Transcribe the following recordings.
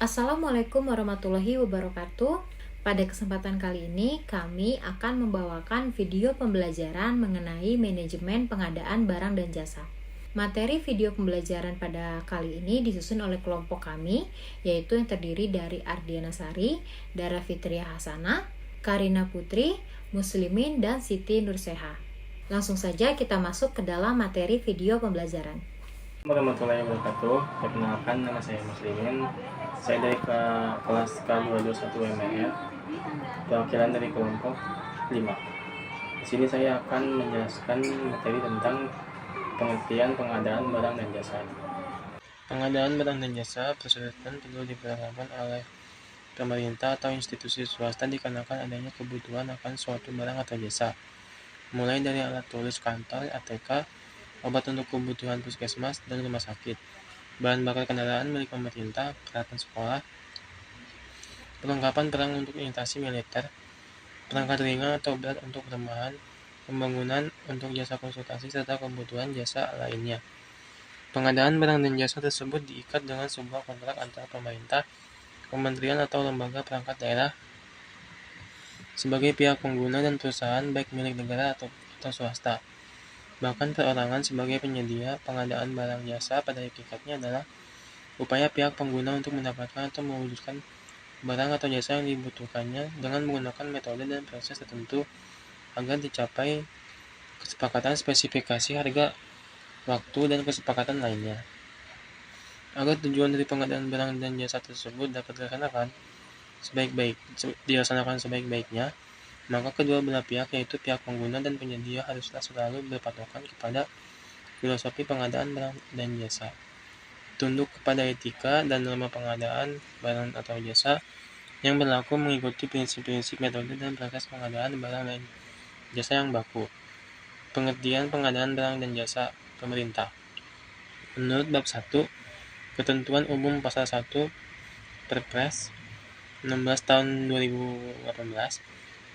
Assalamualaikum warahmatullahi wabarakatuh. Pada kesempatan kali ini, kami akan membawakan video pembelajaran mengenai manajemen pengadaan barang dan jasa. Materi video pembelajaran pada kali ini disusun oleh kelompok kami, yaitu yang terdiri dari Ardiana Sari, Dara Fitria Hasanah, Karina Putri, Muslimin, dan Siti Nurseha. Langsung saja kita masuk ke dalam materi video pembelajaran. Warahmatullahi wabarakatuh. Perkenalkan, nama saya Muslimin. Saya dari kelas K221 MR, perwakilan dari kelompok 5. Di sini saya akan menjelaskan materi tentang pengertian pengadaan barang dan jasa. Pengadaan barang dan jasa persyaratan perlu diperlakukan oleh pemerintah atau institusi swasta dikarenakan adanya kebutuhan akan suatu barang atau jasa, mulai dari alat tulis kantor, ATK, obat untuk kebutuhan puskesmas dan rumah sakit, bahan bakar kendaraan milik pemerintah, peralatan sekolah, perlengkapan perang untuk invasi militer, perangkat ringan atau berat untuk perumahan, pembangunan, untuk jasa konsultasi, serta kebutuhan jasa lainnya. Pengadaan barang dan jasa tersebut diikat dengan sebuah kontrak antara pemerintah, kementerian atau lembaga perangkat daerah sebagai pihak pengguna dan perusahaan baik milik negara atau swasta. Bahkan perorangan sebagai penyedia pengadaan barang jasa pada hakikatnya adalah upaya pihak pengguna untuk mendapatkan atau mewujudkan barang atau jasa yang dibutuhkannya dengan menggunakan metode dan proses tertentu agar dicapai kesepakatan spesifikasi harga, waktu, dan kesepakatan lainnya. Agar tujuan dari pengadaan barang dan jasa tersebut dapat dilaksanakan sebaik-baiknya, maka kedua belah pihak, yaitu pihak pengguna dan penyedia, haruslah selalu berpatokan kepada filosofi pengadaan barang dan jasa, tunduk kepada etika dan norma pengadaan barang atau jasa yang berlaku, mengikuti prinsip-prinsip, metode, dan proses pengadaan barang dan jasa yang baku. Pengertian pengadaan barang dan jasa pemerintah. Menurut bab 1, Ketentuan Umum Pasal 1 Perpres 16 tahun 2018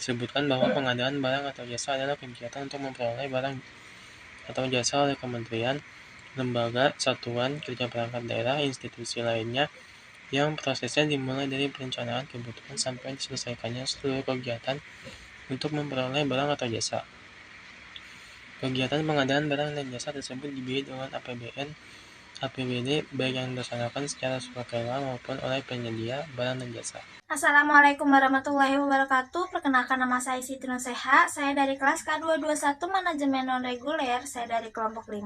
disebutkan bahwa pengadaan barang atau jasa adalah kegiatan untuk memperoleh barang atau jasa oleh kementerian, lembaga, satuan kerja perangkat daerah, institusi lainnya yang prosesnya dimulai dari perencanaan kebutuhan sampai diselesaikannya seluruh kegiatan untuk memperoleh barang atau jasa. Kegiatan pengadaan barang dan jasa tersebut dibiayai dengan APBN, APBD, baik yang dilaksanakan secara sukarela maupun oleh penyedia barang dan jasa. Assalamualaikum warahmatullahi wabarakatuh. Perkenalkan, nama saya Siti Nurseha. Saya dari kelas K221 Manajemen Non-Reguler. Saya dari kelompok 5.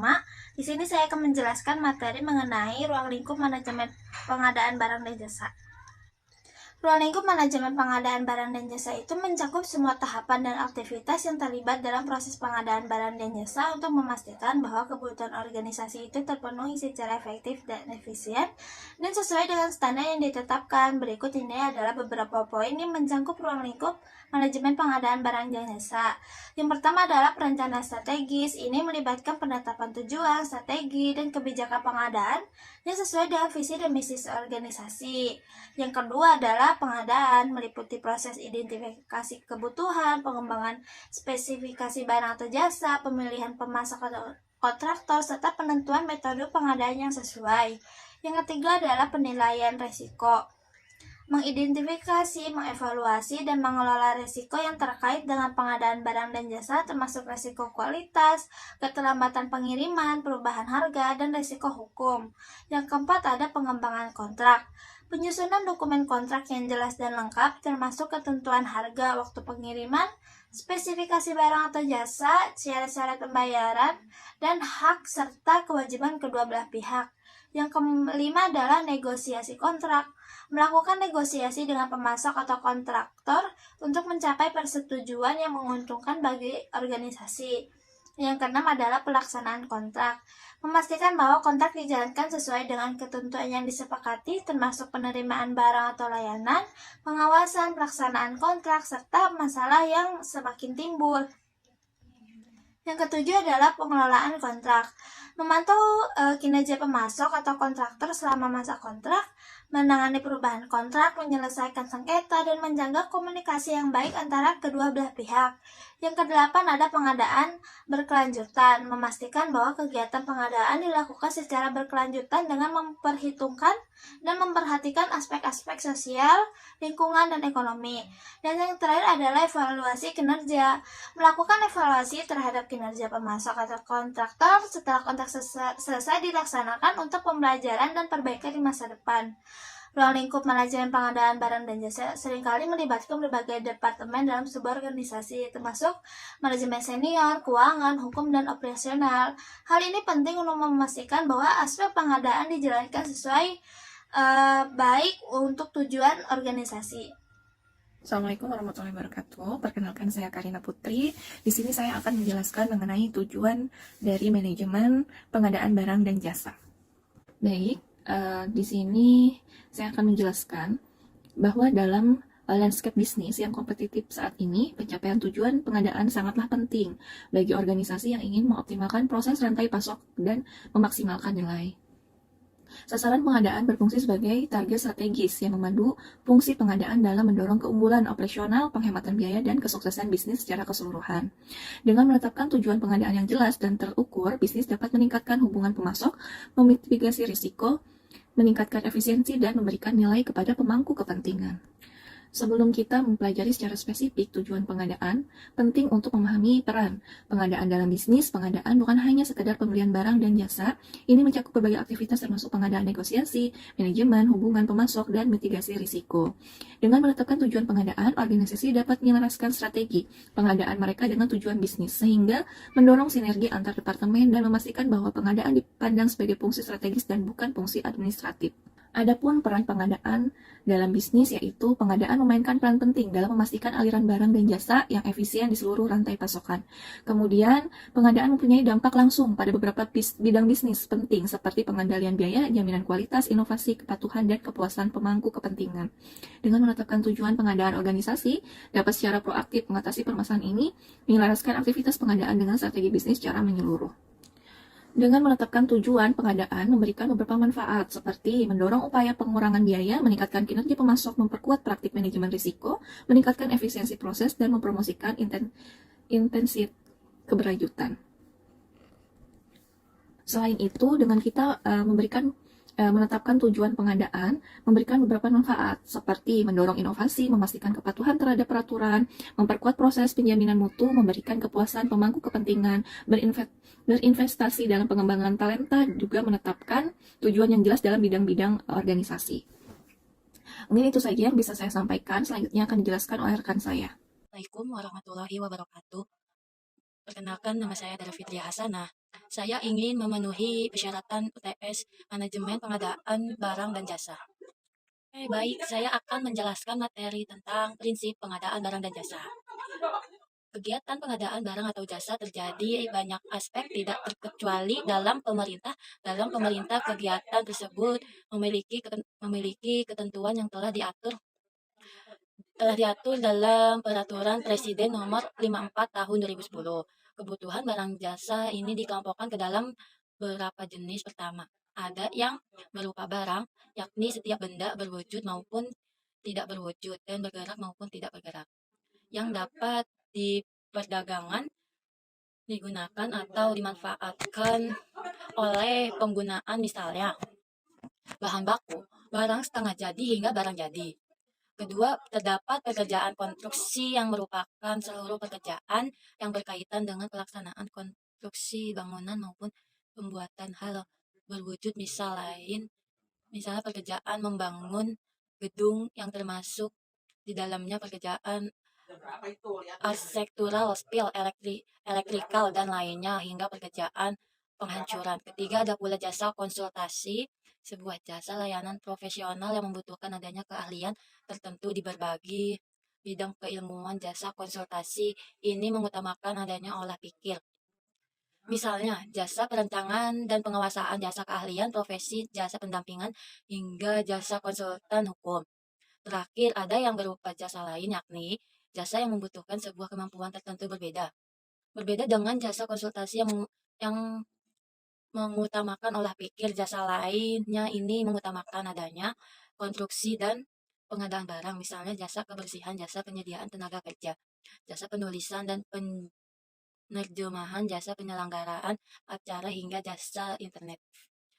Di sini saya akan menjelaskan materi mengenai ruang lingkup manajemen pengadaan barang dan jasa. Ruang lingkup manajemen pengadaan barang dan jasa itu mencakup semua tahapan dan aktivitas yang terlibat dalam proses pengadaan barang dan jasa untuk memastikan bahwa kebutuhan organisasi itu terpenuhi secara efektif dan efisien dan sesuai dengan standar yang ditetapkan. Berikut ini adalah beberapa poin yang mencakup ruang lingkup manajemen pengadaan barang dan jasa. Yang pertama adalah perencanaan strategis. Ini melibatkan penetapan tujuan, strategi, dan kebijakan pengadaan yang sesuai dengan visi dan misi organisasi. Yang kedua adalah pengadaan, meliputi proses identifikasi kebutuhan, pengembangan spesifikasi barang atau jasa, pemilihan pemasok atau kontraktor, serta penentuan metode pengadaan yang sesuai. Yang ketiga adalah penilaian risiko, mengidentifikasi, mengevaluasi, dan mengelola risiko yang terkait dengan pengadaan barang dan jasa, termasuk risiko kualitas, keterlambatan pengiriman, perubahan harga, dan risiko hukum. Yang keempat ada pengembangan kontrak, penyusunan dokumen kontrak yang jelas dan lengkap, termasuk ketentuan harga, waktu pengiriman, spesifikasi barang atau jasa, syarat-syarat pembayaran, dan hak serta kewajiban kedua belah pihak. Yang kelima adalah negosiasi kontrak, melakukan negosiasi dengan pemasok atau kontraktor untuk mencapai persetujuan yang menguntungkan bagi organisasi. Yang keenam adalah pelaksanaan kontrak, memastikan bahwa kontrak dijalankan sesuai dengan ketentuan yang disepakati, termasuk penerimaan barang atau layanan, pengawasan pelaksanaan kontrak, serta masalah yang semakin timbul. Yang ketujuh adalah pengelolaan kontrak, memantau kinerja pemasok atau kontraktor selama masa kontrak, menangani perubahan kontrak, menyelesaikan sengketa, dan menjaga komunikasi yang baik antara kedua belah pihak. Yang kedelapan ada pengadaan berkelanjutan, memastikan bahwa kegiatan pengadaan dilakukan secara berkelanjutan dengan memperhitungkan dan memperhatikan aspek-aspek sosial, lingkungan, dan ekonomi. Dan yang terakhir adalah evaluasi kinerja, melakukan evaluasi terhadap kinerja pemasok atau kontraktor setelah kontrak selesai dilaksanakan untuk pembelajaran dan perbaikan di masa depan. Ruang lingkup manajemen pengadaan barang dan jasa seringkali melibatkan berbagai departemen dalam sebuah organisasi, termasuk manajemen senior, keuangan, hukum, dan operasional. Hal ini penting untuk memastikan bahwa aspek pengadaan dijalankan sesuai baik untuk tujuan organisasi. Assalamualaikum warahmatullahi wabarakatuh. Perkenalkan, saya Karina Putri. Di sini saya akan menjelaskan mengenai tujuan dari manajemen pengadaan barang dan jasa. Baik, di sini saya akan menjelaskan bahwa dalam landscape bisnis yang kompetitif saat ini, pencapaian tujuan pengadaan sangatlah penting bagi organisasi yang ingin mengoptimalkan proses rantai pasok dan memaksimalkan nilai. Sasaran pengadaan berfungsi sebagai target strategis yang memandu fungsi pengadaan dalam mendorong keunggulan operasional, penghematan biaya, dan kesuksesan bisnis secara keseluruhan. Dengan menetapkan tujuan pengadaan yang jelas dan terukur, bisnis dapat meningkatkan hubungan pemasok, memitigasi risiko, meningkatkan efisiensi, dan memberikan nilai kepada pemangku kepentingan. Sebelum kita mempelajari secara spesifik tujuan pengadaan, penting untuk memahami peran pengadaan dalam bisnis. Pengadaan bukan hanya sekedar pembelian barang dan jasa, ini mencakup berbagai aktivitas termasuk pengadaan negosiasi, manajemen, hubungan pemasok, dan mitigasi risiko. Dengan menetapkan tujuan pengadaan, organisasi dapat menyelaraskan strategi pengadaan mereka dengan tujuan bisnis, sehingga mendorong sinergi antar departemen dan memastikan bahwa pengadaan dipandang sebagai fungsi strategis dan bukan fungsi administratif. Adapun peran pengadaan dalam bisnis, yaitu pengadaan memainkan peran penting dalam memastikan aliran barang dan jasa yang efisien di seluruh rantai pasokan. Kemudian, pengadaan mempunyai dampak langsung pada beberapa bidang bisnis penting seperti pengendalian biaya, jaminan kualitas, inovasi, kepatuhan, dan kepuasan pemangku kepentingan. Dengan menetapkan tujuan pengadaan, organisasi dapat secara proaktif mengatasi permasalahan ini, menyelaraskan aktivitas pengadaan dengan strategi bisnis secara menyeluruh. Dengan menetapkan tujuan pengadaan memberikan beberapa manfaat seperti mendorong upaya pengurangan biaya, meningkatkan kinerja pemasok, memperkuat praktik manajemen risiko, meningkatkan efisiensi proses, dan mempromosikan intensitas keberlanjutan. Selain itu, dengan kita menetapkan tujuan pengadaan, memberikan beberapa manfaat seperti mendorong inovasi, memastikan kepatuhan terhadap peraturan, memperkuat proses penjaminan mutu, memberikan kepuasan pemangku kepentingan, berinvestasi dalam pengembangan talenta, juga menetapkan tujuan yang jelas dalam bidang-bidang organisasi. Mungkin itu saja yang bisa saya sampaikan. Selanjutnya akan dijelaskan oleh rekan saya. Assalamualaikum warahmatullahi wabarakatuh. Perkenalkan, nama saya Dara Fitria Hasanah. Saya ingin memenuhi persyaratan UTS Manajemen Pengadaan Barang dan Jasa. Baik, saya akan menjelaskan materi tentang prinsip pengadaan barang dan jasa. Kegiatan pengadaan barang atau jasa terjadi banyak aspek, tidak terkecuali dalam pemerintah. Dalam pemerintah, kegiatan tersebut memiliki ketentuan yang telah diatur dalam Peraturan Presiden Nomor 54 Tahun 2010. Kebutuhan barang jasa ini dikelompokkan ke dalam beberapa jenis. Pertama, ada yang berupa barang, yakni setiap benda berwujud maupun tidak berwujud dan bergerak maupun tidak bergerak, yang dapat diperdagangkan, digunakan atau dimanfaatkan oleh penggunaan, misalnya bahan baku, barang setengah jadi hingga barang jadi. Kedua, terdapat pekerjaan konstruksi yang merupakan seluruh pekerjaan yang berkaitan dengan pelaksanaan konstruksi bangunan maupun pembuatan hal berwujud misalnya pekerjaan membangun gedung yang termasuk di dalamnya pekerjaan arsitektural, spill, elektrikal, dan lainnya, hingga pekerjaan penghancuran. Ketiga, ada pula jasa konsultasi, sebuah jasa layanan profesional yang membutuhkan adanya keahlian tertentu di berbagai bidang keilmuan. Jasa konsultasi ini mengutamakan adanya olah pikir. Misalnya, jasa perencanaan dan penguasaan, jasa keahlian profesi, jasa pendampingan, hingga jasa konsultan hukum. Terakhir, ada yang berupa jasa lain, yakni jasa yang membutuhkan sebuah kemampuan tertentu berbeda. Berbeda dengan jasa konsultasi yang mengutamakan olah pikir, jasa lainnya ini mengutamakan adanya konstruksi dan pengadaan barang, misalnya jasa kebersihan, jasa penyediaan tenaga kerja, jasa penulisan dan penerjemahan, jasa penyelenggaraan acara, hingga jasa internet.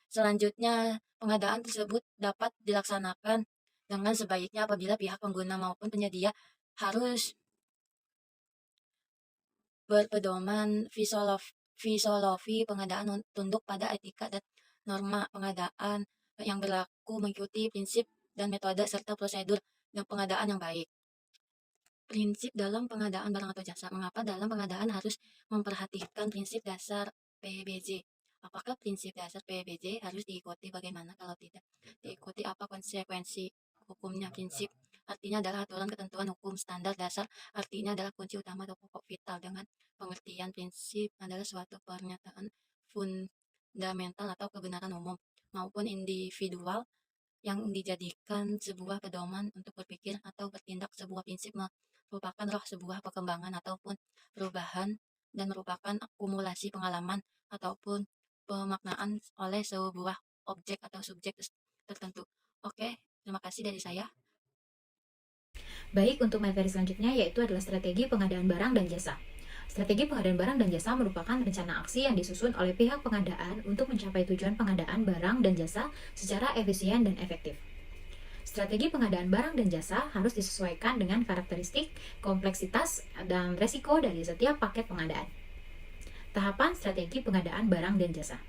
Selanjutnya, pengadaan tersebut dapat dilaksanakan dengan sebaiknya apabila pihak pengguna maupun penyedia harus berpedoman filosofi pengadaan tunduk pada etika dan norma pengadaan yang berlaku, mengikuti prinsip dan metode serta prosedur dan pengadaan yang baik. Prinsip dalam pengadaan barang atau jasa. Mengapa dalam pengadaan harus memperhatikan prinsip dasar PBJ? Apakah prinsip dasar PBJ harus diikuti? Bagaimana kalau tidak diikuti? Apa konsekuensi hukumnya? Prinsip artinya adalah aturan ketentuan hukum. Standar dasar artinya adalah kunci utama atau pokok vital. Dengan pengertian prinsip adalah suatu pernyataan fundamental atau kebenaran umum maupun individual yang dijadikan sebuah pedoman untuk berpikir atau bertindak. Sebuah prinsip merupakan roh sebuah perkembangan ataupun perubahan dan merupakan akumulasi pengalaman ataupun pemaknaan oleh sebuah objek atau subjek tertentu. Oke, terima kasih dari saya. Baik, untuk materi selanjutnya yaitu adalah strategi pengadaan barang dan jasa. Strategi pengadaan barang dan jasa merupakan rencana aksi yang disusun oleh pihak pengadaan untuk mencapai tujuan pengadaan barang dan jasa secara efisien dan efektif. Strategi pengadaan barang dan jasa harus disesuaikan dengan karakteristik, kompleksitas, dan resiko dari setiap paket pengadaan. Tahapan strategi pengadaan barang dan jasa.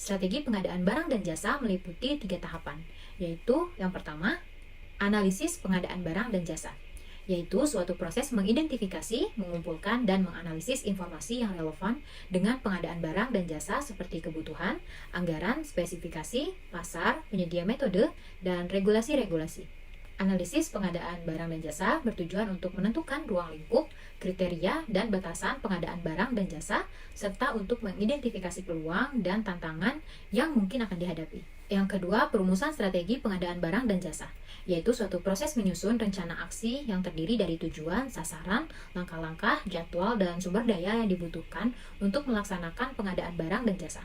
Strategi pengadaan barang dan jasa meliputi 3 tahapan, yaitu yang pertama, analisis pengadaan barang dan jasa, yaitu suatu proses mengidentifikasi, mengumpulkan, dan menganalisis informasi yang relevan dengan pengadaan barang dan jasa seperti kebutuhan, anggaran, spesifikasi, pasar, penyedia metode, dan regulasi-regulasi. Analisis pengadaan barang dan jasa bertujuan untuk menentukan ruang lingkup, kriteria, dan batasan pengadaan barang dan jasa, serta untuk mengidentifikasi peluang dan tantangan yang mungkin akan dihadapi. Yang kedua, perumusan strategi pengadaan barang dan jasa, yaitu suatu proses menyusun rencana aksi yang terdiri dari tujuan, sasaran, langkah-langkah, jadwal, dan sumber daya yang dibutuhkan untuk melaksanakan pengadaan barang dan jasa.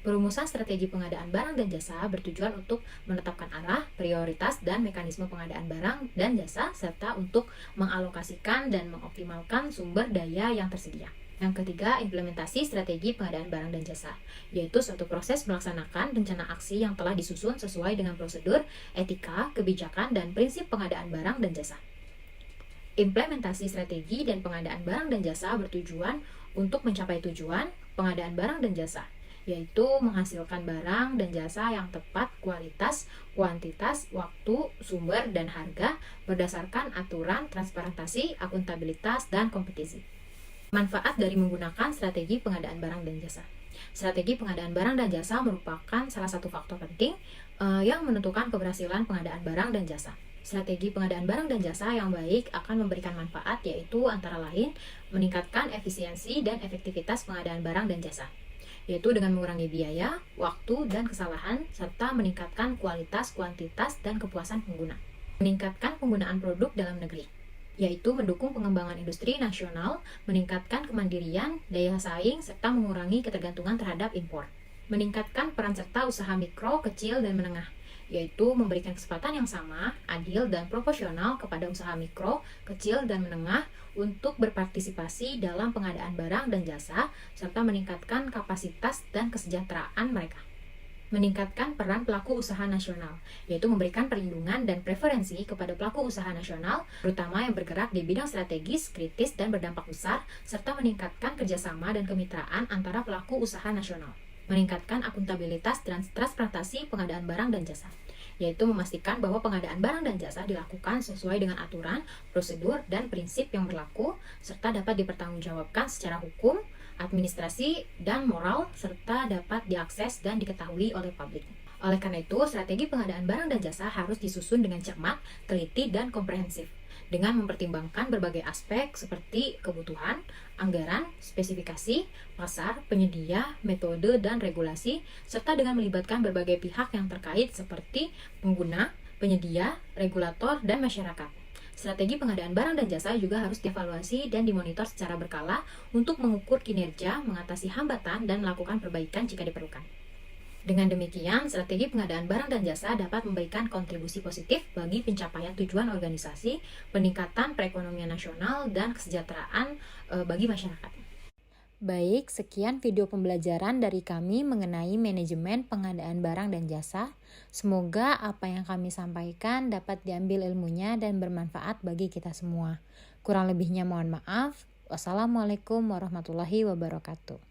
Perumusan strategi pengadaan barang dan jasa bertujuan untuk menetapkan arah, prioritas, dan mekanisme pengadaan barang dan jasa, serta untuk mengalokasikan dan mengoptimalkan sumber daya yang tersedia. Yang ketiga, implementasi strategi pengadaan barang dan jasa, yaitu suatu proses melaksanakan rencana aksi yang telah disusun sesuai dengan prosedur, etika, kebijakan, dan prinsip pengadaan barang dan jasa. Implementasi strategi dan pengadaan barang dan jasa bertujuan untuk mencapai tujuan pengadaan barang dan jasa, yaitu menghasilkan barang dan jasa yang tepat kualitas, kuantitas, waktu, sumber, dan harga berdasarkan aturan, transparansi, akuntabilitas, dan kompetisi. Manfaat dari menggunakan strategi pengadaan barang dan jasa. Strategi pengadaan barang dan jasa merupakan salah satu faktor penting yang menentukan keberhasilan pengadaan barang dan jasa. Strategi pengadaan barang dan jasa yang baik akan memberikan manfaat, yaitu antara lain meningkatkan efisiensi dan efektivitas pengadaan barang dan jasa, yaitu dengan mengurangi biaya, waktu, dan kesalahan, serta meningkatkan kualitas, kuantitas, dan kepuasan pengguna. Meningkatkan penggunaan produk dalam negeri, yaitu mendukung pengembangan industri nasional, meningkatkan kemandirian, daya saing, serta mengurangi ketergantungan terhadap impor. Meningkatkan peran serta usaha mikro, kecil, dan menengah, yaitu memberikan kesempatan yang sama, adil, dan proporsional kepada usaha mikro, kecil, dan menengah untuk berpartisipasi dalam pengadaan barang dan jasa, serta meningkatkan kapasitas dan kesejahteraan mereka. Meningkatkan peran pelaku usaha nasional, yaitu memberikan perlindungan dan preferensi kepada pelaku usaha nasional, terutama yang bergerak di bidang strategis, kritis, dan berdampak besar, serta meningkatkan kerjasama dan kemitraan antara pelaku usaha nasional. Meningkatkan akuntabilitas dan transparansi pengadaan barang dan jasa, yaitu memastikan bahwa pengadaan barang dan jasa dilakukan sesuai dengan aturan, prosedur, dan prinsip yang berlaku, serta dapat dipertanggungjawabkan secara hukum, administrasi, dan moral, serta dapat diakses dan diketahui oleh publik. Oleh karena itu, strategi pengadaan barang dan jasa harus disusun dengan cermat, teliti, dan komprehensif, dengan mempertimbangkan berbagai aspek seperti kebutuhan, anggaran, spesifikasi, pasar, penyedia, metode, dan regulasi, serta dengan melibatkan berbagai pihak yang terkait seperti pengguna, penyedia, regulator, dan masyarakat. Strategi pengadaan barang dan jasa juga harus dievaluasi dan dimonitor secara berkala untuk mengukur kinerja, mengatasi hambatan, dan melakukan perbaikan jika diperlukan. Dengan demikian, strategi pengadaan barang dan jasa dapat memberikan kontribusi positif bagi pencapaian tujuan organisasi, peningkatan perekonomian nasional, dan kesejahteraan bagi masyarakat. Baik, sekian video pembelajaran dari kami mengenai manajemen pengadaan barang dan jasa. Semoga apa yang kami sampaikan dapat diambil ilmunya dan bermanfaat bagi kita semua. Kurang lebihnya mohon maaf. Wassalamualaikum warahmatullahi wabarakatuh.